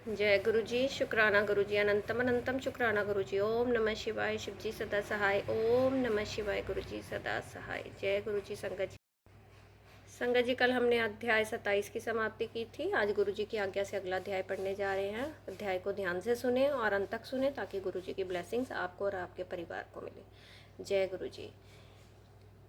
जय गुरु जी। शुक्राना गुरु जी। अनंतम अनंतम शुक्राना गुरु जी। ओम नमः शिवाय। शिव जी सदा सहाय। ओम नमः शिवाय। गुरु जी सदा सहाय। जय गुरु जी। संगत जी, कल हमने अध्याय 27 की समाप्ति की थी। आज गुरु जी की आज्ञा से अगला अध्याय पढ़ने जा रहे हैं। अध्याय को ध्यान से सुने और अंत तक सुने ताकि गुरु जी की ब्लेसिंग्स आपको और आपके परिवार को मिले। जय गुरु जी।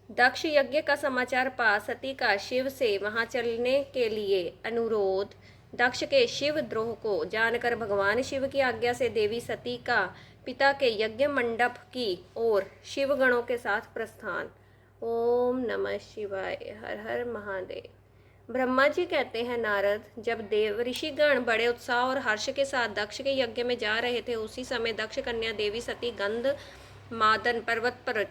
दक्ष यज्ञ का समाचार पा सती का शिव से वहां चलने के लिए अनुरोध। दक्ष के शिव द्रोह को जानकर भगवान शिव की आज्ञा से देवी सती का पिता के यज्ञ मंडप की ओर शिव गणों के साथ प्रस्थान। ओम नमः शिवाय। हर हर महादेव। ब्रह्मा जी कहते हैं, नारद, जब देव ऋषिगण बड़े उत्साह और हर्ष के साथ दक्ष के यज्ञ में जा रहे थे, उसी समय दक्ष कन्या देवी सती गंध मादन पर्वत पर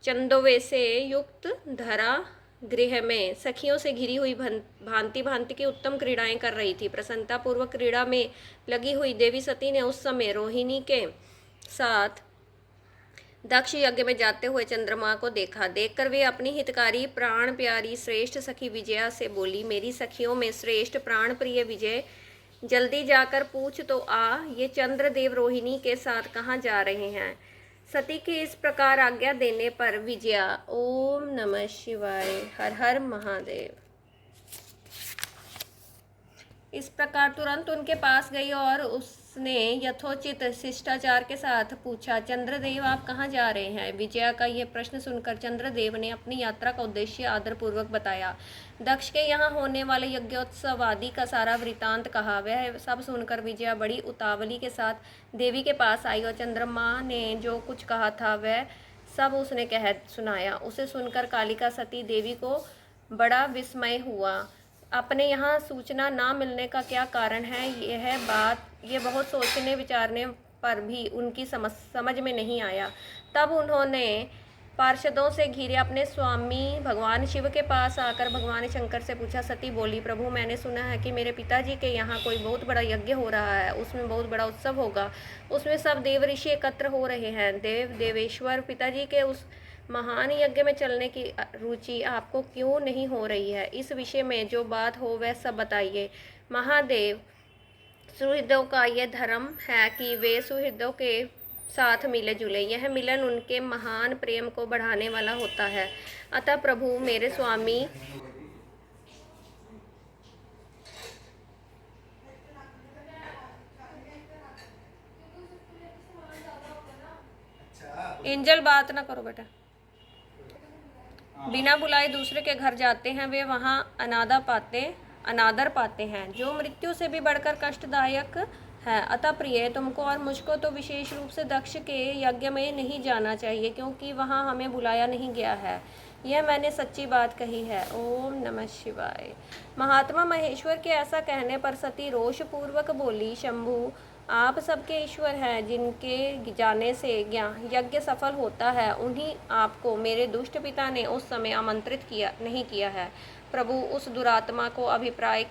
चंदोवे से युक्त धरा गृह में सखियों से घिरी हुई भांति भांति की उत्तम क्रीड़ाएं कर रही थी। प्रसन्नता पूर्वक क्रीड़ा में लगी हुई देवी सती ने उस समय रोहिणी के साथ दक्ष यज्ञ में जाते हुए चंद्रमा को देखा। देखकर वे अपनी हितकारी प्राण प्यारी श्रेष्ठ सखी विजया से बोली, मेरी सखियों में श्रेष्ठ प्राण प्रिय विजय, जल्दी जाकर पूछ तो आ, ये चंद्रदेव रोहिणी के साथ कहाँ जा रहे हैं। सती के इस प्रकार आज्ञा देने पर विजया, ओम नमः शिवाय, हर हर महादेव, इस प्रकार तुरंत उनके पास गई और उसने यथोचित शिष्टाचार के साथ पूछा, चंद्रदेव आप कहाँ जा रहे हैं। विजया का यह प्रश्न सुनकर चंद्रदेव ने अपनी यात्रा का उद्देश्य आदरपूर्वक बताया। दक्ष के यहाँ होने वाले यज्ञोत्सव आदि का सारा वृतांत कहा। वह सब सुनकर विजया बड़ी उतावली के साथ देवी के पास आई और चंद्रमा ने जो कुछ कहा था वह सब उसने कह सुनाया। उसे सुनकर कालिका सती देवी को बड़ा विस्मय हुआ। अपने यहाँ सूचना ना मिलने का क्या कारण है, ये बहुत सोचने विचारने पर भी उनकी समझ में नहीं आया। तब उन्होंने पार्षदों से घिरे अपने स्वामी भगवान शिव के पास आकर भगवान शंकर से पूछा। सती बोली, प्रभु, मैंने सुना है कि मेरे पिताजी के यहाँ कोई बहुत बड़ा यज्ञ हो रहा है, उसमें बहुत बड़ा उत्सव होगा, उसमें सब देव ऋषि एकत्र हो रहे हैं। देवेश्वर, पिताजी के उस महान यज्ञ में चलने की रुचि आपको क्यों नहीं हो रही है। इस विषय में जो बात हो वह सब बताइए। महादेव, सुहृदों का यह धर्म है कि वे सुहृदों के साथ मिले जुले। यह मिलन उनके महान प्रेम को बढ़ाने वाला होता है। अतः प्रभु, मेरे स्वामी एंजल, बात ना करो बेटा। बिना बुलाए दूसरे के घर जाते हैं, वे वहाँ अनादर पाते हैं, जो मृत्यु से भी बढ़कर कष्टदायक है। अतः प्रिय, तुमको और मुझको तो विशेष रूप से दक्ष के यज्ञ में नहीं जाना चाहिए, क्योंकि वहाँ हमें बुलाया नहीं गया है। यह मैंने सच्ची बात कही है। ओम नमः शिवाय। महात्मा महेश्वर के ऐसा कहने पर सती रोष पूर्वक बोली, शंभु, आप सबके ईश्वर हैं, जिनके जाने से यज्ञ सफल होता है, उन्हीं आपको मेरे दुष्ट पिता ने उस समय आमंत्रित नहीं किया है। प्रभु, उस दुरात्मा का अभिप्राय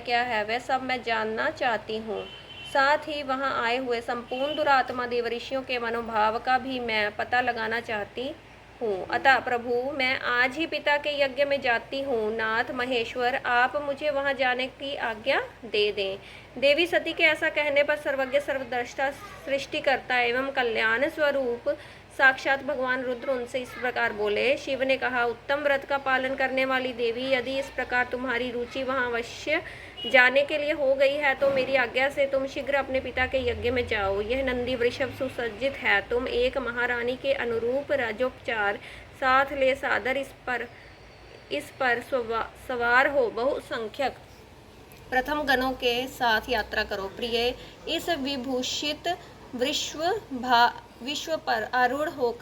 क्या है, वह सब मैं जानना चाहती हूँ। साथ ही वहाँ आए हुए संपूर्ण दुरात्मा देव ऋषियों के मनोभाव का भी मैं पता लगाना चाहती हूँ। अतः प्रभु, मैं आज ही पिता के यज्ञ में जाती हूँ। नाथ महेश्वर, आप मुझे वहाँ जाने की आज्ञा दे दें। देवी सती के ऐसा कहने पर सर्वज्ञ सर्वद्रष्टा सृष्टिकर्ता एवं कल्याण स्वरूप साक्षात भगवान रुद्र उनसे इस प्रकार बोले। शिव ने कहा, उत्तम व्रत का पालन करने वाली देवी, यदि इस प्रकार तुम्हारी रुचि वहाँ अवश्य जाने के लिए हो गई है तो मेरी आज्ञा से तुम शीघ्र अपने पिता के यज्ञ में जाओ। यह नंदी वृषभ सुसज्जित है। तुम एक महारानी के अनुरूप राजोपचार साथ ले सादर इस पर सवार हो बहुसंख्यक प्रथम गणों के साथ यात्रा करो। प्रिय, इस विभूषित विश्व पर आरूढ़ हो।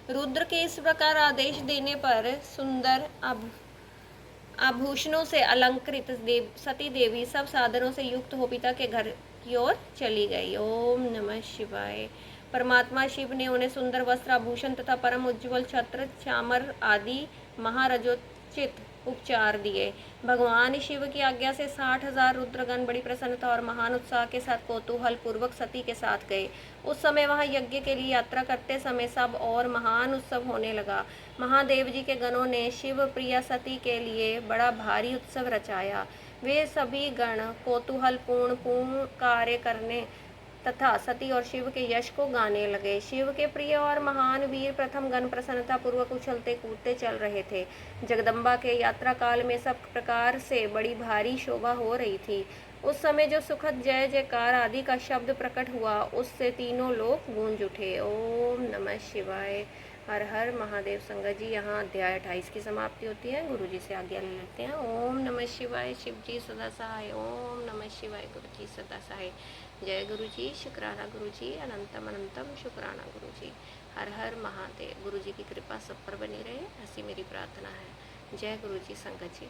रुद्र के इस प्रकार आदेश देने पर सुंदर आभूषणों से अलंकृत सती देवी सब साधनों से युक्त हो पिता के घर की ओर चली गई। ओम नमः शिवाय। परमात्मा शिव ने उन्हें सुंदर वस्त्र, आभूषण तथा परम उज्ज्वल छत्र, चामर आदि महारजोचित उपचार दिए। भगवान शिव की आज्ञा से 60,000 रुद्रगण बड़ी प्रसन्नता और महान उत्साह के साथ कौतूहल पूर्वक सती के साथ गए। उस समय वहां यज्ञ के लिए यात्रा करते समय सब और महान उत्सव होने लगा। महादेव जी के गणों ने शिव प्रिया सती के लिए बड़ा भारी उत्सव रचाया। वे सभी गण कौतूहलपूर्ण पूर्ण कार्य करने तथा सती और शिव के यश को गाने लगे। शिव के प्रिय और महान वीर प्रथम गण प्रसन्नता पूर्वक उछलते कूदते चल रहे थे। जगदम्बा के यात्रा काल में सब प्रकार से बड़ी भारी शोभा हो रही थी। उस समय जो सुखद जय जयकार आदि का शब्द प्रकट हुआ, उससे तीनों लोग गूंज उठे। ओम नमः शिवाय। हर हर महादेव। संगत जी, यहाँ अध्याय 28 की समाप्ति होती है। गुरु जी से आज्ञा ले लेते हैं। ओम नमः शिवाय। शिव जी सदा सहाय। ओम नमः शिवाय। गुरु जी सदा सहाय। जय गुरु जी। शुक्राना गुरु जी। अनंतम अनंतम शुक्राना गुरु जी। हर हर महादेव। गुरु जी की कृपा सब पर बनी रहे, ऐसी मेरी प्रार्थना है। जय गुरु जी। संगत जी।